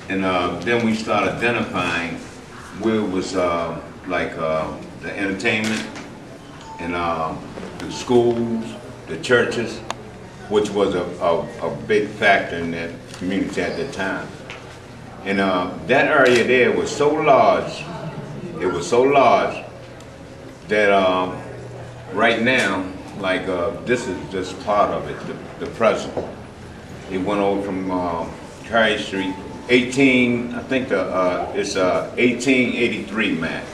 And then we started identifying where it was like the entertainment and the schools, the churches, which was a big factor in that community at the time. And that area there was so large, it was so large that right now, like this is just part of it, the present. It went over from Carey Street, I think it's 1883 map.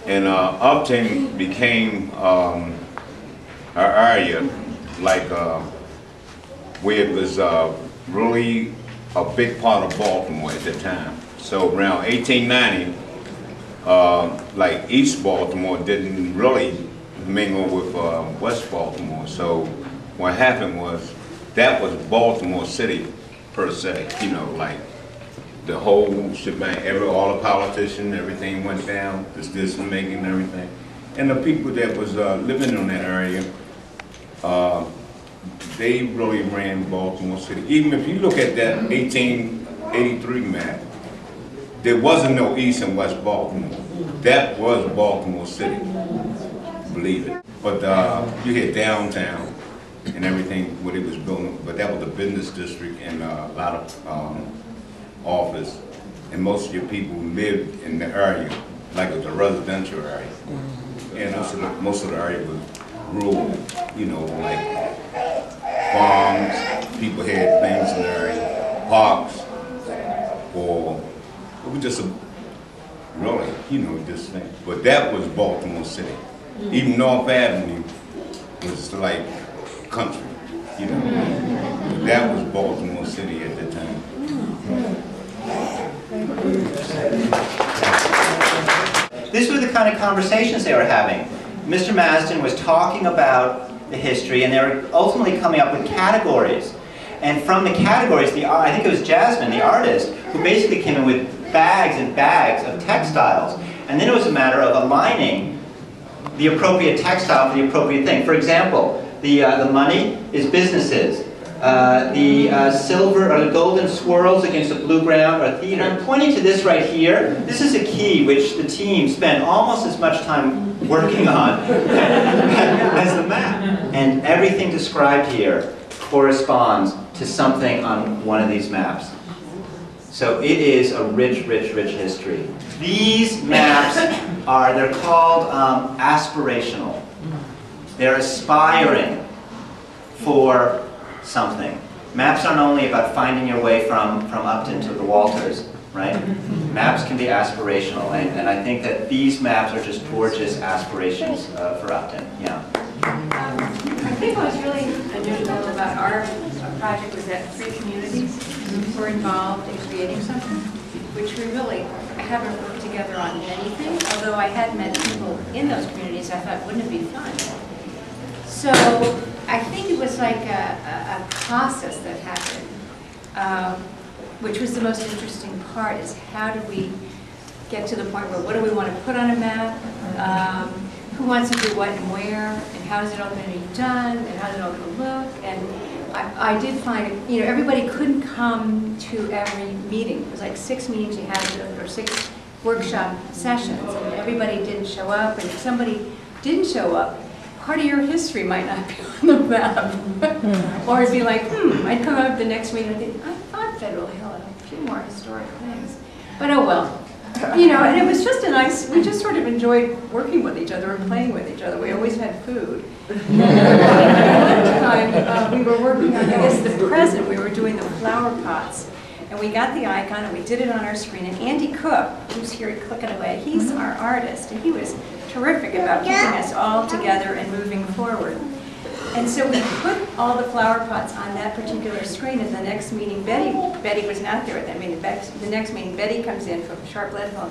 And Upton became our area, like where it was really a big part of Baltimore at the time. So around 1890, like East Baltimore didn't really mingle with West Baltimore. So what happened was, that was Baltimore City per se, you know, like the whole shebang, all the politicians, everything went down, the decision making and everything. And the people that was living in that area, they really ran Baltimore City. Even if you look at that 1883 map, there wasn't no East and West Baltimore. That was Baltimore City, believe it. But you hear downtown and everything, what it was building, but that was a business district and a lot of office. And most of your people lived in the area, like it was a residential area. And most of the area was rural, you know, like farms, people had things in the area, parks, or it was just a, really, you know, this thing. But that was Baltimore City. Even North Avenue was like country, you know. But that was Baltimore City at the time. These were the kind of conversations they were having. Mr. Masden was talking about the history, and they were ultimately coming up with categories. And from the categories, I think it was Jasmine, the artist, who basically came in with bags and bags of textiles. And then it was a matter of aligning the appropriate textile for the appropriate thing. For example, the money is businesses. The silver or the golden swirls against the blue ground are theater. And I'm pointing to this right here. This is a key which the team spent almost as much time working on as the map. And everything described here corresponds to something on one of these maps. So it is a rich, rich, rich history. These maps they're called aspirational. They're aspiring for something. Maps aren't only about finding your way from Upton to the Walters, right? Maps can be aspirational, and I think that these maps are just gorgeous aspirations for Upton. Yeah. I think what was really unusual about our project was that 3 communities were involved in creating something, which we really haven't worked together on anything, although I had met people in those communities. I thought, wouldn't it be fun? So I think it was like a process that happened, which was the most interesting part, is how do we get to the point where what do we want to put on a map, who wants to do what and where, and how is it all going to be done, and how is it all going to look. And I did find, you know, everybody couldn't come to every meeting. It was like 6 meetings you had to do, or 6 workshop sessions, and everybody didn't show up. And if somebody didn't show up, part of your history might not be on the map. Or it'd be like, I'd come up the next meeting and think, I thought Federal Hill had a few more historic things. But oh well. You know, and it was just a nice, we just sort of enjoyed working with each other and playing with each other. We always had food. One time, we were working on, I guess, the present. We were doing the flower pots. And we got the icon and we did it on our screen. And Andy Cook, who's here clicking away, he's our artist. And he was terrific about keeping us all together and moving forward. And so we put all the flower pots on that particular screen. At the next meeting, Betty was not there at that meeting. The next meeting, Betty comes in from Sharp Leadville.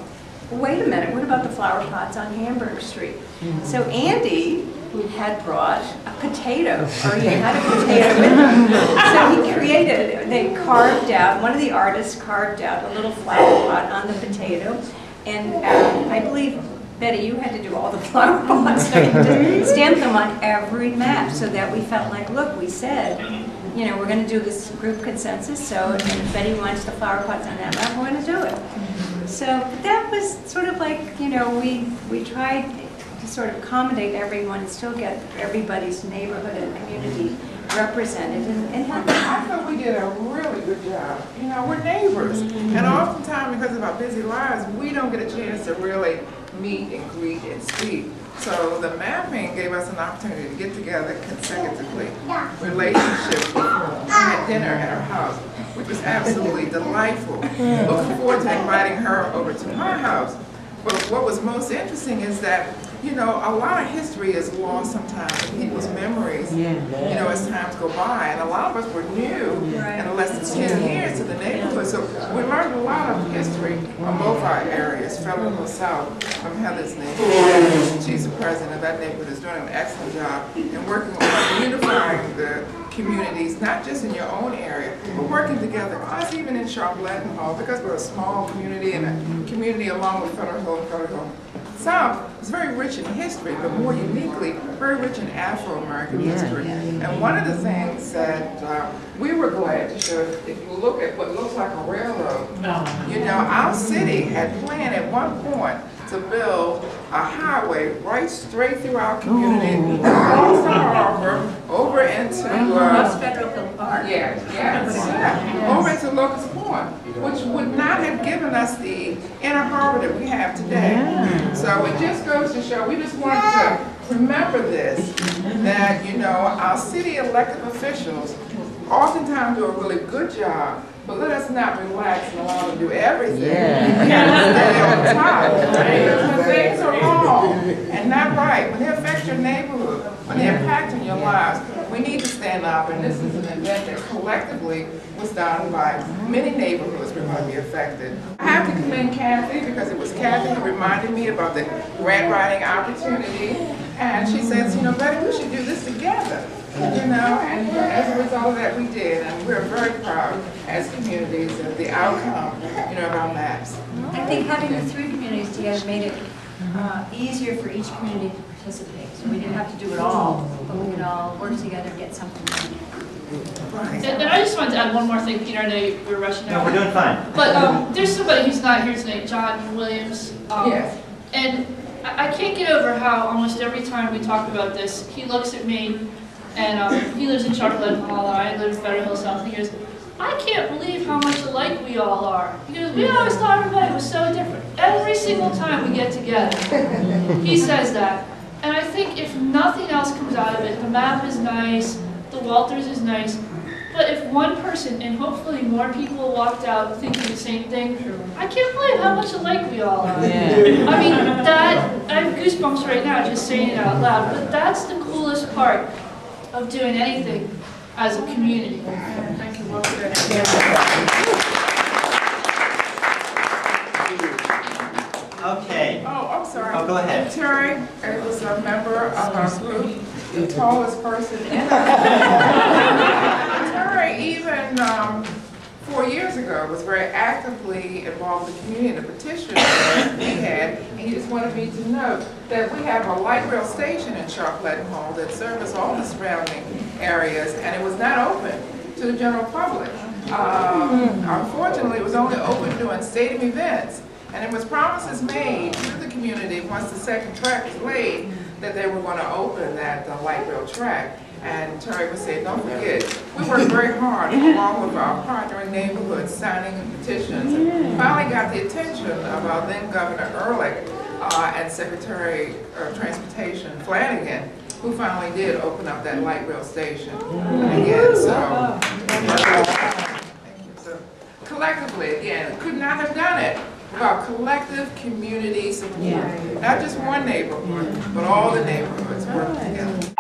Well, wait a minute, what about the flower pots on Hamburger Street? So Andy had brought a potato, or he had a potato with him. So he created, they carved out, one of the artists carved out a little flower pot on the potato. And I believe, Betty, you had to do all the flower pots. So you just stamped them on every map so that we felt like, look, we said you know, we're going to do this group consensus, so if Betty wants the flower pots on that map, we're going to do it. So that was sort of like, you know, we tried to sort of accommodate everyone and still get everybody's neighborhood and community represented. And I thought we did a really good job. You know, we're neighbors. And oftentimes, because of our busy lives, we don't get a chance to really meet and greet and speak. So the mapping gave us an opportunity to get together consecutively, relationships. We had dinner at her house, which was absolutely delightful. Looking forward to inviting her over to my house. But what was most interesting is that, you know, a lot of history is lost sometimes in people's memories, you know, as times go by. And a lot of us were new in less than 10 years to the neighborhood. So we learned a lot of history on both our areas, Federal and South, from Heather's neighborhood. She's the president of that neighborhood, is doing an excellent job in working on unifying the communities, not just in your own area, but working together, us even in Sharp-Latin Hall, because we're a small community and a community along with Federal Hill and Federal Hill South is very rich in history, but more uniquely, very rich in Afro-American history. And one of the things that we were glad to show, if you look at what looks like a railroad, you know, our city had planned at one point to build a highway right straight through our community, across the harbor, over into Federal Hill Park. Over into Locust Point, which would not have given us the inner harbor that we have today. So it just goes to show, we just wanted to remember this, that, you know, our city elected officials oftentimes do a really good job, but let us not relax and allow them to do everything. We have to stay on top. Because when things are wrong and not right, when they affect your neighborhood, when they impact on your lives, we need to stand up. And this is an event that collectively was done by many neighborhoods who are going to be affected. I have to commend Kathy, because it was Kathy who reminded me about the grant writing opportunity. And she says, you know, Betty, we should do this together. You know, and as a result of that, we did, and we're very proud as communities of the outcome, you know, of our maps. I think having the three communities together made it easier for each community to participate. So we didn't have to do it all, but we could all work together and get something done. And I just wanted to add one more thing, Peter. I know we're rushing out. No, we're doing fine. But there's somebody who's not here tonight, John Williams. Yes. And I can't get over how almost every time we talk about this, he looks at me, and he lives in Charlotte Hall, and I live in Federal Hill South. He goes, I can't believe how much alike we all are. He goes, we always thought everybody was so different. Every single time we get together, he says that. And I think if nothing else comes out of it, the map is nice, the Walters is nice, but if one person, and hopefully more people walked out thinking the same thing, I can't believe how much alike we all are. I mean, that, I have goosebumps right now just saying it out loud, but that's the coolest part of doing anything as a community. Thank you, Walter. Okay. Oh, I'm sorry. Oh, go ahead. Terry was a member of our group, the tallest person in our Terry, even 4 years ago, was very actively involved in the community in a petition that we had, and he just wanted me to know that we have a light rail station in Sharp-Latin Hall that serves all the surrounding areas, and it was not open to the general public. Unfortunately, it was only open during stadium events, and it was promises made to the community once the second track was laid that they were going to open that light rail track. And Terry was saying, don't forget, we worked very hard along with our partnering neighborhoods, signing petitions, and finally got the attention of our then Governor Ehrlich and Secretary of Transportation Flanagan, who finally did open up that light rail station again. So collectively, again, could not have done it without collective community support. Not just one neighborhood, but all the neighborhoods working together.